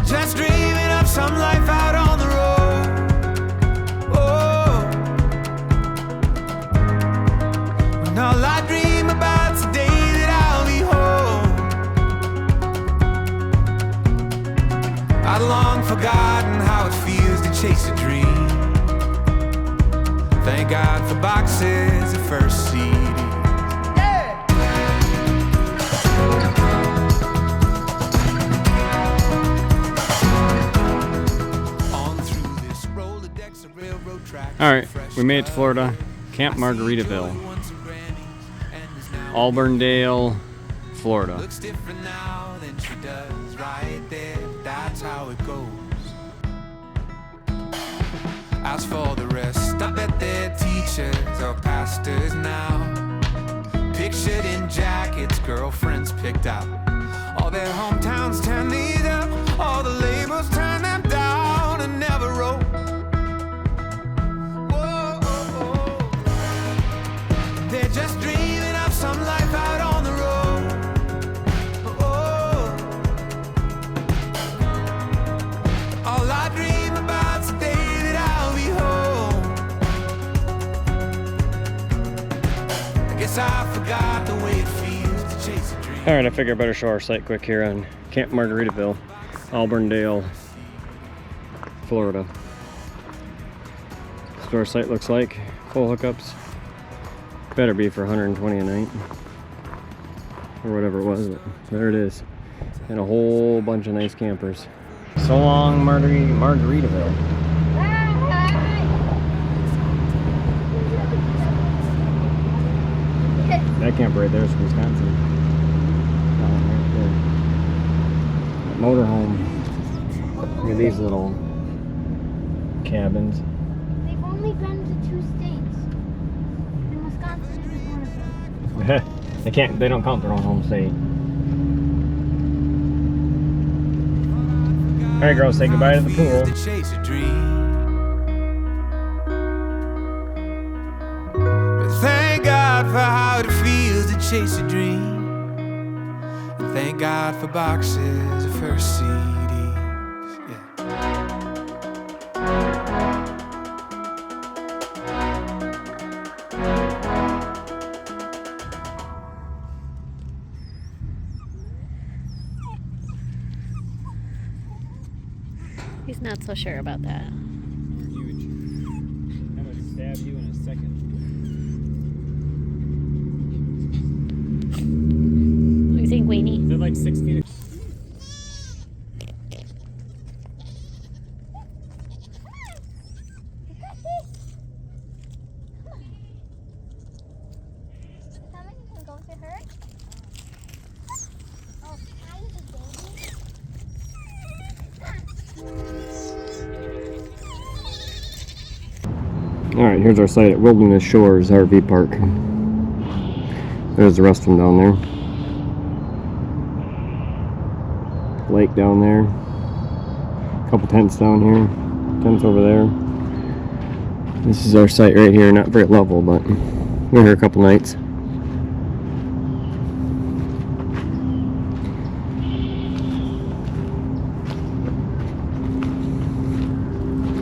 They're just dreaming of some life out on the road. Oh, when all I dream about's the day that I'll be home. I'd long forgotten how it feels to chase a dream. Thank God for boxes of first CDs. Alright, we made it to Florida. Camp Margaritaville. Auburndale, Florida. Looks different now than she does right there. That's how it goes. As for the rest, I bet they're teachers or pastors now. Pictured in jackets, girlfriends picked out. All their hometowns turn these up, all the labels turn them down and never wrote. They're just dreaming of some life out on the road. Oh, all I dream about's the day that I'll be home. I guess I forgot the way it feels to chase a dream. Alright, I figure I better show our site quick here on Camp Margaritaville, Auburndale, Florida. That's what our site looks like. Full hookups. Better be for 120 a night or whatever it was, but there it is, and a whole bunch of nice campers. So long, Margaritaville. That camper right there is Wisconsin. That one right there. That motorhome. Look at these little cabins. They've only been to 2 states. They don't count their own home state. Alright girls, say goodbye to the pool. To chase a dream. But thank God for how it feels to chase a dream. And thank God for boxes of first CDs. Yeah. He's not so sure about that. Huge. I'm gonna stab you in a second. What do you think, Wayne? They're like 6 feet. Alright, here's our site at Wilderness Shores RV Park. There's the rest of them down there. Lake down there. A couple tents down here. Tents over there. This is our site right here. Not very level, but we're here a couple nights.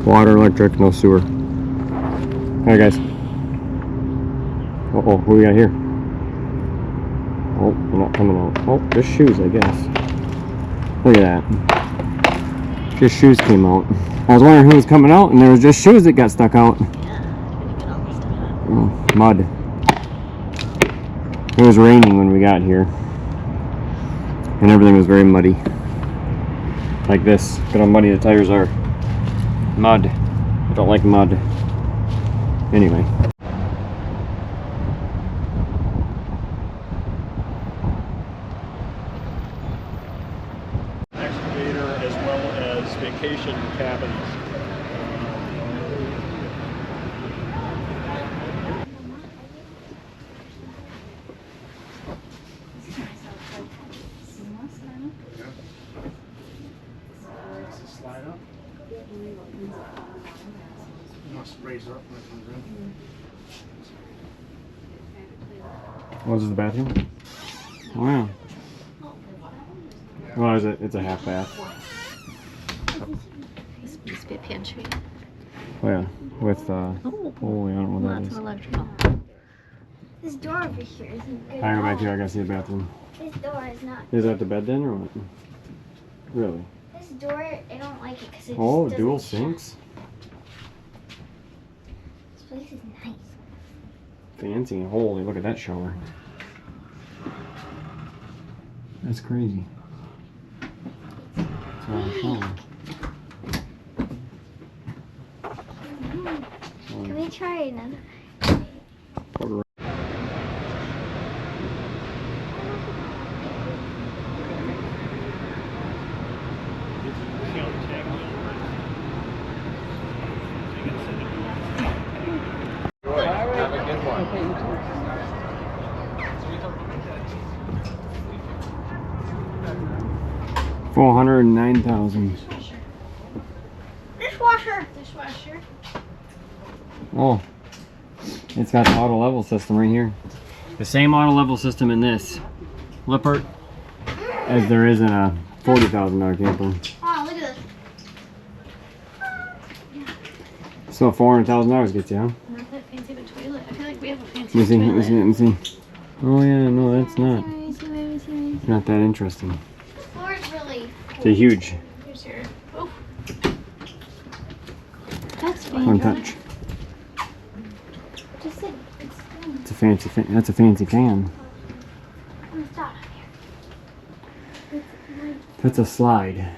Water, electric, no sewer. Alright guys. Uh-oh, what do we got here? Oh, they're not coming out. Oh, there's shoes, I guess. Look at that. Just shoes came out. I was wondering who was coming out, and there was just shoes that got stuck out. Oh, mud. It was raining when we got here. And everything was very muddy. Like this. Look at how muddy the tires are. Mud. I don't like mud. Anyway. Excavator as well as vacation cabins. Slide up. You must raise her up when it comes in. What is the bathroom? Wow. Well, is it? It's a half bath. be a pantry. Oh yeah, with Oh, I don't know what that lots is. of electrical. This door over here isn't good. I go at back all. here. I gotta see the bathroom. This door is not. Is that the bed then, or what? Really? This door, I don't like it because it Oh, just dual doesn't shut. sinks. This place is nice. Fancy. Holy, look at that shower. That's crazy. It's a lot of shower. Can we try another? Have a good one. $409,000. Dishwasher. Oh, it's got the auto level system right here. The same auto level system in this Lippert as there is in a $40,000 camper. Oh, look at this. So $400,000 gets you, huh? Not that fancy of a toilet. I feel like we have a Let fancy me see, let me toilet. see, let me see. Oh yeah, no, that's not. See. Not that interesting. The floor is really. It's huge. Here's your. Oh, That's One fancy. touch. Just sit. It's a fancy. That's a fancy fan. I'm gonna stop here. That's a slide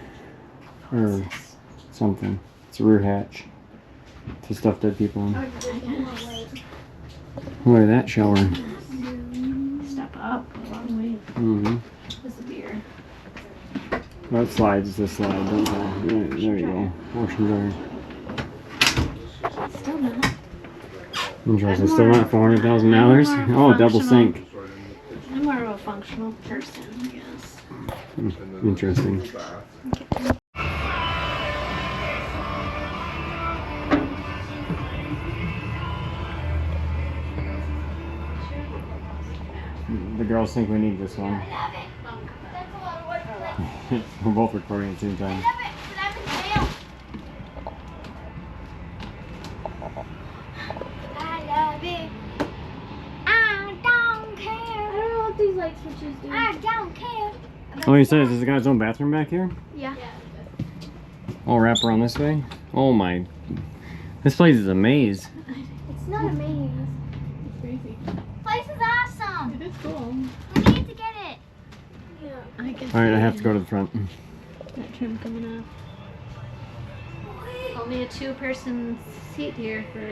or something. It's a rear hatch to stuff dead people in. Look at that shower. step up a long way. Mm-hmm. This is beer. That slides. It's a slide. Don't go. There you go. Wash and dry. Still not. Interesting. Still not $400,000. Oh, double sink. I'm more of a functional person, I guess. Interesting. The girls think we need this one. That's a lot of work for that. We're both recording at the same time. But I'm in jail. I love it. I don't care. I don't know what these light switches do. I don't care. Oh, he says, is the guy's own bathroom back here? Yeah. All wrap around this way? Oh my. This place is a maze. It's not a maze. It's crazy. Place is awesome. It is cool. We need to get it. Yeah. I can Alright, I see have to go to the front. that trim coming off. Only a two-person seat here for.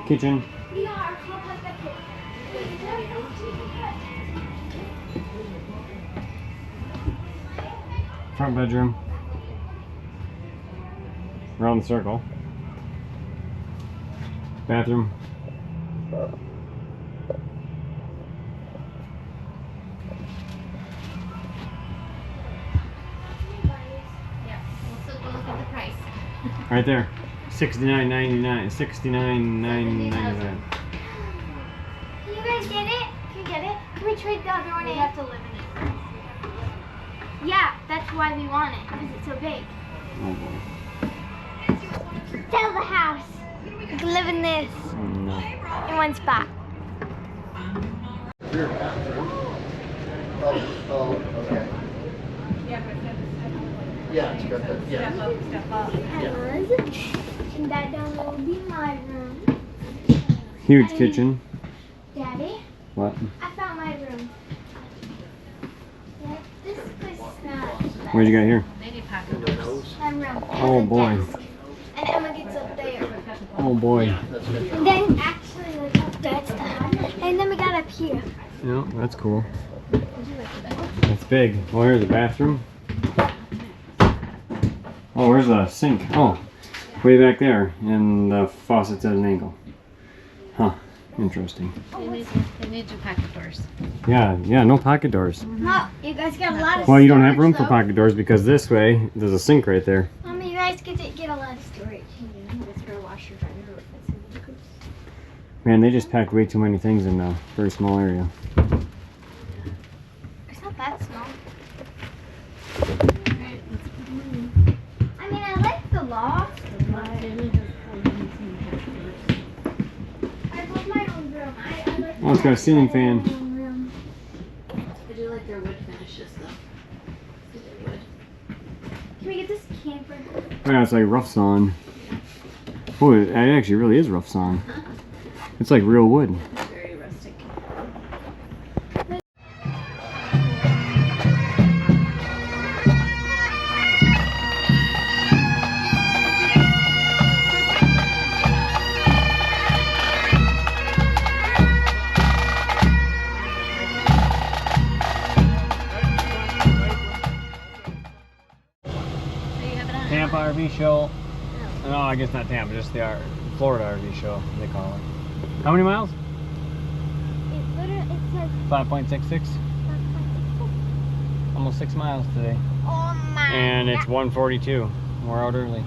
Kitchen. We are called like a kid. Front bedroom. Around the circle. Bathroom. Yeah, we'll still go look at the price. Right there. $69.99. $69.99. Can you guys get it? Can you get it? Can we trade the other one in? We have to live in it. Yeah, that's why we want it, because it's so big. Oh boy. Sell the house. We can live in this Oh no. in one spot. Oh, okay. Yeah, it's got that, yeah. And that down there will be my room. Huge kitchen. Daddy, What? I found my room. Yeah, this place is not What you got here? Maybe pocket doors. my room. Oh boy. And Emma gets up there. Oh boy. And then actually like up that stuff. And then we got up here. Yeah, that's cool. That's big. Oh, here's the bathroom. Oh, where's the sink? Oh, way back there. And the faucet's at an angle. Huh. Interesting. They need two pocket doors. Yeah, no pocket doors. No, you guys got a lot of Well, you don't have storage, room for though. pocket doors because this way, there's a sink right there. You guys get a lot of storage. It's for a washer dryer. Man, they just packed way too many things in a very small area. It's not that small. I mean, I like the loft. Oh, it's got a ceiling fan. I do like their wood finishes though. See their wood. Can we get this camper? Oh, yeah, it's like rough sawn. Oh, it actually really is rough sawn. It's like real wood. Very rustic. Tampa RV show. No, I guess not Tampa, just the Florida RV show, they call it. How many miles? It literally, it says 5.66. Almost 6 miles today. oh my. And it's 1:42. We're out early.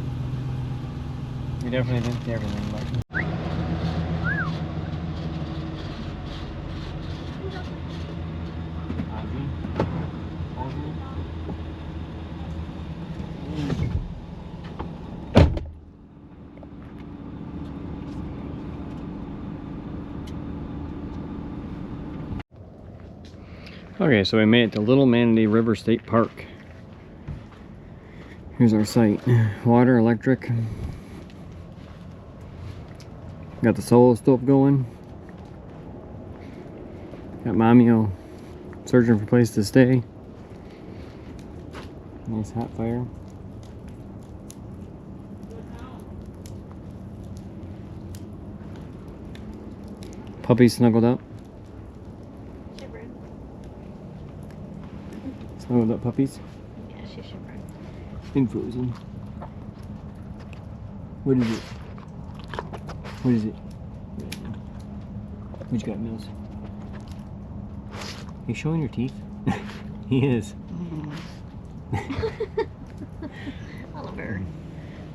We definitely didn't see everything, but. Okay, so we made it to Little Manatee River State Park. Here's our site. Water, electric. Got the solo stove going. Got Mommy searching for a place to stay. Nice hot fire. Puppies snuggled up. Snuggled up puppies. Yeah, she's shivering. And frozen. What is it? What is it? What you got, Mills? Are you showing your teeth? He is. Oliver,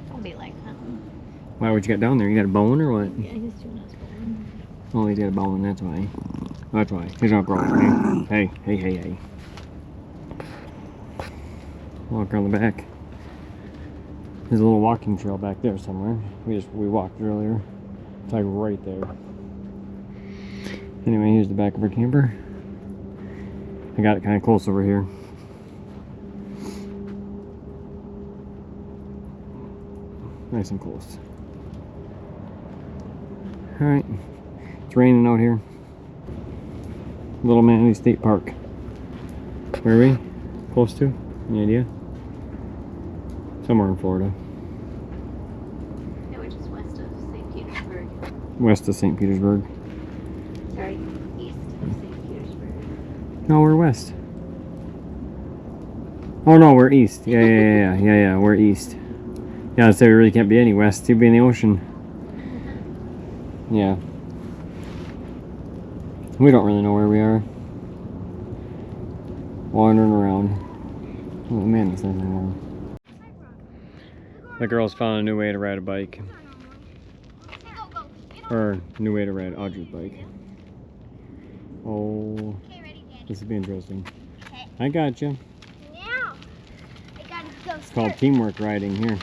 don't be like that. Why, what you got down there? You got a bone or what? Yeah, he's doing us bone. Oh, he's got a bone, that's why. That's why. He's not growing. Hey, hey, hey, hey. Walk around the back. There's a little walking trail back there somewhere. We walked earlier. It's like right there. Anyway, here's the back of our camper. I got it kind of close over here. Nice and close. Alright. It's raining out here. Little Manatee State Park. Where are we? Close to? Any idea? Somewhere in Florida. Yeah, we're just west of St. Petersburg. West of St. Petersburg. Sorry, east of St. Petersburg. No, we're west. Oh no, we're east. Yeah, we're east. Yeah, I'd say we really can't be any west. You'd be in the ocean. Yeah. We don't really know where we are. Wandering around. Oh man, it's nothing wrong. The girls found a new way to ride a bike. Or new way to ride Audrey's bike. Oh, this will be interesting. I got you. Now, I gotta go. It's called teamwork riding here.